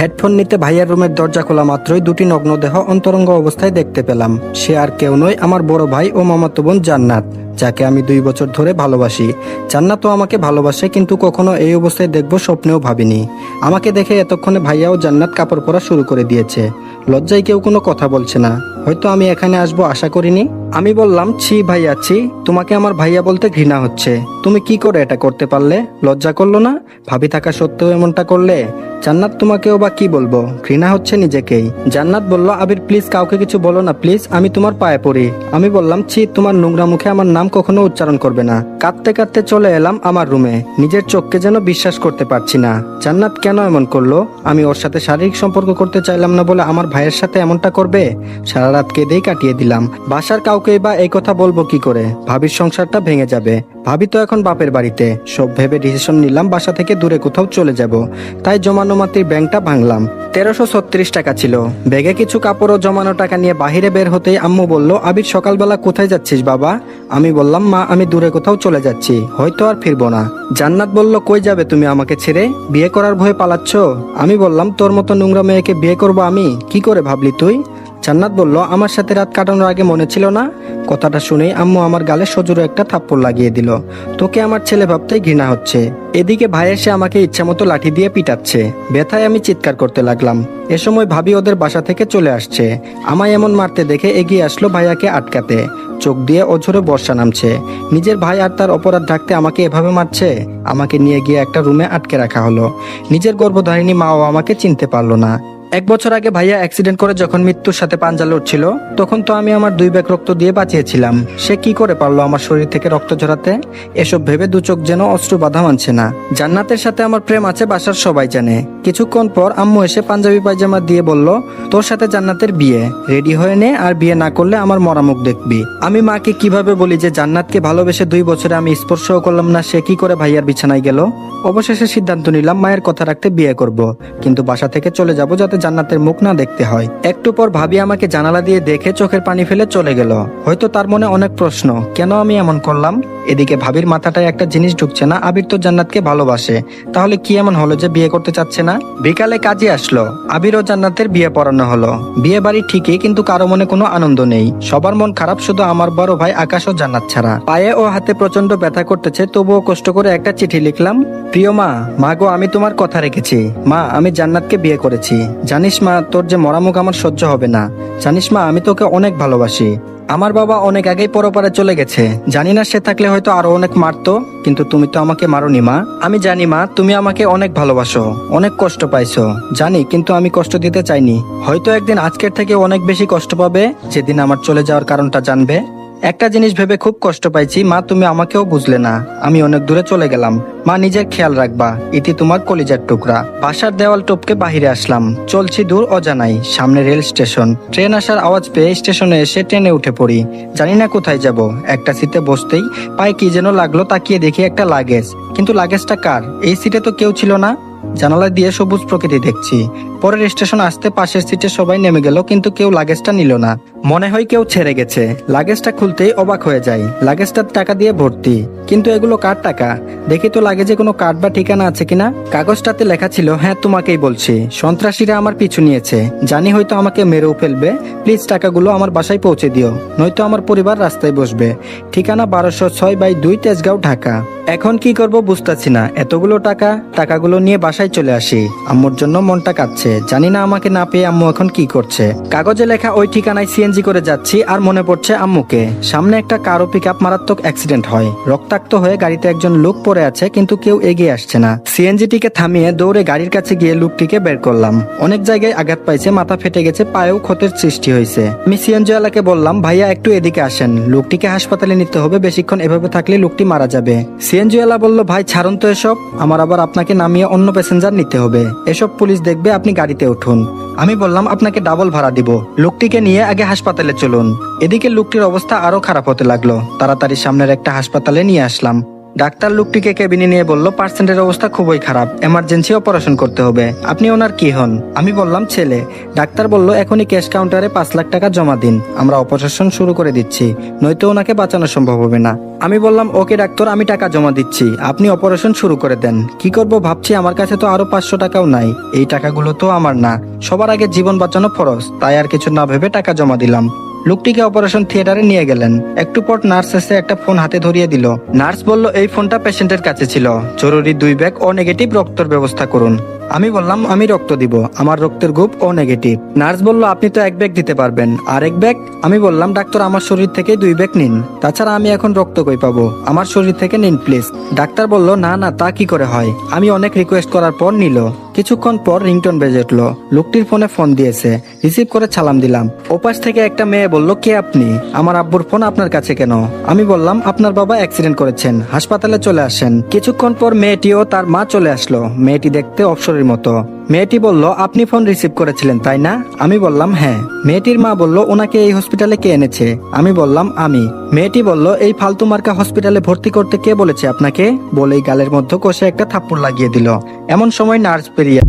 Headphone নিতে ভাইয়ার রুমের দরজা খোলা মাত্রই দুটি নগ্ন দেহ অন্তরঙ্গ অবস্থায় দেখতে পেলাম। সে আর কেউ নয়, আমার বড় ভাই ও মামাতো বোন জান্নাত, যাকে আমি 2 বছর ধরে ভালোবাসি। জান্নাতও আমাকে ভালোবাসে, কিন্তু কখনো এই অবস্থায় দেখবো স্বপ্নেও ভাবিনি। আমাকে দেখে এতক্ষণে ভাইয়া ও জান্নাত কাপড় পরা শুরু করে দিয়েছে। লজ্জায় কেউ কোনো কথা বলছে না, হয়তো আমি এখানে আসবো আশা করিনি। আমি বললাম, ছি ভাইয়া ছি, তোমাকে আমার ভাইয়া বলতে ঘৃণা হচ্ছে। তুমি কি করে এটা করতে পারলে? লজ্জা করলো না? ভাবি থাকা সত্ত্বেও এমনটা করলে? জান্নাত, তোমাকেও বা কি বলবো, ঘৃণা হচ্ছে নিজেকেই। জান্নাত বলল, আবির প্লিজ কাউকে কিছু বলো না প্লিজ, আমি তোমার পায়ে পড়ি। আমি বললাম, ছি, তোমার নোংরা মুখে আমার নাম কখনো উচ্চারণ করবে না। কাঁদতে কাঁদতে চলে এলাম আমার রুমে, নিজের চোখকে যেন বিশ্বাস করতে পারছি না। জান্নাত কেন এমন করলো? আমি ওর সাথে শারীরিক সম্পর্ক করতে চাইলাম না বলে আমার ভাইয়ের সাথে এমনটা করবে? সারা রাত কেঁদেই কাটিয়ে দিলাম। বাসার কাউকেই বা এই কথা বলবো কি করে? ভাবির সংসারটা ভেঙে যাবে। ভাবি তো এখন বাপের বাড়িতে। সব ভেবে ডিসিশন নিলাম বাসা থেকে দূরে কোথাও চলে যাব। তাই জমানো মাটির ব্যাংকটা ভাঙলাম। 1336 টাকা ছিল ব্যাগে। কিছু কাপড় ও জমানো টাকা নিয়ে বাহিরে বের হতেই আম্মু বলল, আবির সকালবেলা কোথায় যাচ্ছিস বাবা? আমি বললাম, মা আমি দূরে কোথাও চলে যাচ্ছি, হয়তো আর ফিরবো না। জান্নাত বলল, কই যাবে তুমি আমাকে ছেড়ে? বিয়ে করার ভয়ে পালাচ্ছ? আমি বললাম, তোর মতো নোংরা মেয়েকে বিয়ে করবো আমি? কি করে ভাবলি তুই? জান্নাত বলল, আমার সাথে রাত কাটানোর আগে মনে ছিল না? কথাটা শুনেই আম্মু আমার গালে সজোরে একটা থাপ্পড় লাগিয়ে দিল। তোকে আমার ছেলে ভাবতেই ঘৃণা হচ্ছে। এদিকে ভাই এসে আমাকে ইচ্ছামতো লাঠি দিয়ে পিটাচ্ছে। ব্যথায় আমি চিৎকার করতে লাগলাম। এ সময় ভাবি ওদের বাসা থেকে চলে আসছে। আমায় এমন মারতে দেখে এগিয়ে আসলো ভাইয়াকে আটকাতে। চোখ দিয়ে অঝরে বর্ষা নামছে। নিজের ভাই আর তার অপরাধ ঢাকতে আমাকে এভাবে মারছে। আমাকে নিয়ে গিয়ে একটা রুমে আটকে রাখা হলো। নিজের গর্ভধারিণী মাও আমাকে চিনতে পারলো না। 1 বছর আগে ভাইয়া অ্যাক্সিডেন্ট করে যখন মৃত্যুর সাথে পাঞ্জা লড়ছিল, তখন তো আমি আমার 2 ব্যাগ রক্ত দিয়ে বাঁচিয়েছিলাম। সে কি করে পারলো আমার শরীর থেকে রক্ত ঝরাতে? এসব ভেবে দু চোখ যেন অশ্রু বাধা মানছে না। জান্নাতের সাথে আমার প্রেম আছে বাসার সবাই জানে। কিছুক্ষণ পর আম্মু এসে পাঞ্জাবি পায়জামা দিয়ে বলল, তোর সাথে জান্নাতের বিয়ে, রেডি হয়ে নে, আর বিয়ে না করলে আমার মরা মুখ দেখবি। আমি মাকে কিভাবে বলি যে জান্নাতকে ভালোবেসে 2 বছরে আমি স্পর্শও করলাম না, সে কি করে ভাইয়ার বিছানায় গেল? অবশেষে সিদ্ধান্ত নিলাম মায়ের কথা রাখতে বিয়ে করব, কিন্তু বাসা থেকে চলে যাব যাতে জান্নাতের মুখ না দেখতে হয়। একটু পর ভাবি আমাকে জানালা দিয়ে দেখে চোখের পানি ফেলে চলে গেল। হয়তো তার মনে অনেক প্রশ্ন, কেন আমি এমন করলাম? এদিকে ভাবির মাথাটায় একটা জিনিস ঢুকছে না, আবির তো জান্নাতকে ভালোবাসে, তাহলে কি এমন হলো যে বিয়ে করতে চাচ্ছে না? বিকালে কাজে আসলো, আবির ও জান্নাতের বিয়ে পড়ানো হলো। বিয়ে বাড়ি ঠিকই, কিন্তু কারো মনে কোনো আনন্দ নেই। সবার মন খারাপ, শুধু আমার বড় ভাই আকাশ ও জান্নাত ছাড়া। পায়ে ও হাতে প্রচন্ড ব্যথা করতেছে, তবুও কষ্ট করে একটা চিঠি লিখলাম। প্রিয় মা, মা গো, আমি তোমার কথা রেখেছি। মা, আমি জান্নাতকে বিয়ে করেছি। জানিস মা, তোর যে মরামুখ আমার সহ্য হবে না। জানিস মা, আমি তোকে অনেক ভালোবাসি। আমার বাবা অনেক আগেই পরপারে চলে গেছে। জানি না সে থাকলে হয়তো আরো অনেক মারতো, কিন্তু তুমি তো আমাকে মারোনি মা। আমি জানি মা, তুমি আমাকে অনেক ভালোবাসো, অনেক কষ্ট পাইছো জানি, কিন্তু আমি কষ্ট দিতে চাইনি। হয়তো একদিন আজকের থেকে অনেক বেশি কষ্ট পাবে, যেদিন আমার চলে যাওয়ার কারণটা জানবে। একটা জিনিস ভেবে খুব কষ্ট পাইছি মা, তুমি আমাকেও বুঝলে না। আমি অনেক দূরে চলে গেলাম। মা, নিজের খেয়াল রাখবা। ইতি তোমার কলিজার টুকরা। বাসার দেওয়াল টপকে বাহিরে আসলাম। চলছি দূর অজানাই। সামনে রেল স্টেশন। ট্রেন আসার আওয়াজ পেয়ে স্টেশনে এসে ট্রেনে উঠে পড়ি। জানি না কোথায় যাব। একটা সিটে বসতেই পায়ে কি যেন লাগলো, তাকিয়ে দেখি একটা লাগেজ। কিন্তু লাগেজটা কার? এই সিটে তো কেউ ছিল না। জানালা দিয়ে সবুজ প্রকৃতি দেখছি। পরের স্টেশন আসতে পাশের সিটে সবাই নেমে গেল, কিন্তু কেউ লাগেজটা নিল না। মনে হয় কেউ ছেড়ে গেছে। লাগেজটা খুলতেই অবাক হয়ে যায়। লাগেজটা টাকা দিয়ে ভর্তি, কিন্তু এগুলো কার টাকা? দেখি তো লাগেজে কোনো কার্ড বা ঠিকানা আছে কিনা। কাগজটাতে লেখা ছিল, হ্যাঁ তোমাকেই বলছি, সন্ত্রাসীরা আমার পিছু নিয়েছে। জানি হয়তো আমাকে মেরেও ফেলবে। প্লিজ টাকাগুলো আমার বাসায় পৌঁছে দিও, নয়তো আমার পরিবার রাস্তায় বসবে। ঠিকানা 1206/2 তেজগাঁও, ঢাকা। এখন কি করব বুঝতেছি না। এতগুলো টাকাগুলো নিয়ে বাসায় চলে আসি। আম্মুর জন্য মনটা কাঁদছে। জানি না আমাকে না পেয়ে আম্মু এখন কি করছে। কাগজে লেখা ওই ঠিকানায় সিএনজি করে যাচ্ছি, আর মনে পড়ছে আম্মুকে। সামনে একটা কার ও পিকআপ মারাত্মক অ্যাক্সিডেন্ট হয়। রক্তাক্ত হয়ে গাড়িতে একজন লোক পড়ে আছে, কিন্তু কেউ এগিয়ে আসছে না। সিএনজিটিকে থামিয়ে দৌড়ে গাড়ির কাছে গিয়ে লোকটিকে বের করলাম। অনেক জায়গায় আঘাত পাইছে, মাথা ফেটে গেছে, পায়েও ক্ষতের সৃষ্টি হয়েছে। আমি সিএনজিওয়ালাকে বললাম, ভাইয়া একটু এদিকে আসেন, লোকটিকে হাসপাতালে নিতে হবে। বেশিক্ষণ এভাবে থাকলে লোকটি মারা যাবে। সিএনজিওয়ালা বলল, ভাই ছাড়ুন তো এসব, আমার আবার আপনাকে নামিয়ে অন্য প্যাসেঞ্জার নিতে হবে। এসব পুলিশ দেখবে, আপনি গাড়িতে উঠুন। আমি বললাম, আপনাকে ডাবল ভাড়া দিব, লোকটিকে নিয়ে আগে হাসপাতালে চলুন। এদিকে লোকটির অবস্থা আরো খারাপ হতে লাগলো। তাড়াতাড়ি সামনের একটা হাসপাতালে নিয়ে আসলাম। ডাক্তার লোকটিকে কেবিনে নিয়ে বলল, পার্সেন্টের অবস্থা খুবই খারাপ, এমার্জেন্সি অপারেশন করতে হবে। আপনি ওনার কি হন? আমি বললাম ছেলে। ডাক্তার বলল, এখনই ক্যাশ কাউন্টারে 5 লাখ টাকা জমা দিন, আমরা অপারেশন শুরু করে দিচ্ছি, নয়তো ওনাকে বাঁচানো সম্ভব হবে না। আমি বললাম, ওকে ডাক্তার, আমি টাকা জমা দিচ্ছি, আপনি অপারেশন শুরু করে দেন। কি করব ভাবছি, আমার কাছে তো আরো 500 টাকাও নাই। এই টাকাগুলো তো আমার না, সবার আগে জীবন বাঁচানো ফরজ, তাই আর কিছু না ভেবে টাকা জমা দিলাম। লোকটিকে অপারেশন থিয়েটারে নিয়ে গেলেন। একটু পর নার্স এসে একটা ফোন হাতে ধরিয়ে দিল। নার্স বলল, এই ফোনটা পেশেন্টের কাছে ছিল, জরুরি 2 ব্যাগ ও নেগেটিভ রক্তের ব্যবস্থা করুন। আমি বললাম, আমি রক্ত দিব, আমার রক্তের গ্রুপ ও নেগেটিভ। নার্স বলল, আপনি তো 1 ব্যাগ দিতে পারবেন, আর 1 ব্যাগ? আমি বললাম, ডাক্তার আমার শরীর থেকে 2 ব্যাগ নিন, তাছাড়া আমি এখন রক্ত কই পাবো, আমার শরীর থেকে নিন প্লিজ। ডাক্তার বলল, না না, তা কি করে হয়। আমি অনেক রিকোয়েস্ট করার পর নিল। কিছুক্ষণ পর রিংটোন বেজে উঠলো। লোকটির ফোনে ফোন দিয়েছে, রিসিভ করে সালাম দিলাম। ওপাশ থেকে একটা মেয়ে বলল, কে আপনি? আমার আব্বুর ফোন আপনার কাছে কেন? আমি বললাম, আপনার বাবা অ্যাক্সিডেন্ট করেছেন, হাসপাতালে চলে আসেন। কিছুক্ষণ পর মেয়েটি ও তার মা চলে আসলো। মেয়েটি দেখতে অপসরের মতো। মেয়েটি বলল, আপনি ফোন রিসিভ করেছিলেন তাই না? আমি বললাম, হ্যাঁ। মেয়েটির মা বলল, ওনাকে এই হসপিটালে কে এনেছে? আমি বললাম, আমি। মেয়েটি বলল, এই ফালতু মার্কা হসপিটালে ভর্তি করতে কে বলেছে আপনাকে? বলেই গালের মধ্যে কষে একটা থাপ্পড় লাগিয়ে দিল। এমন সময় নার্স বেরিয়ে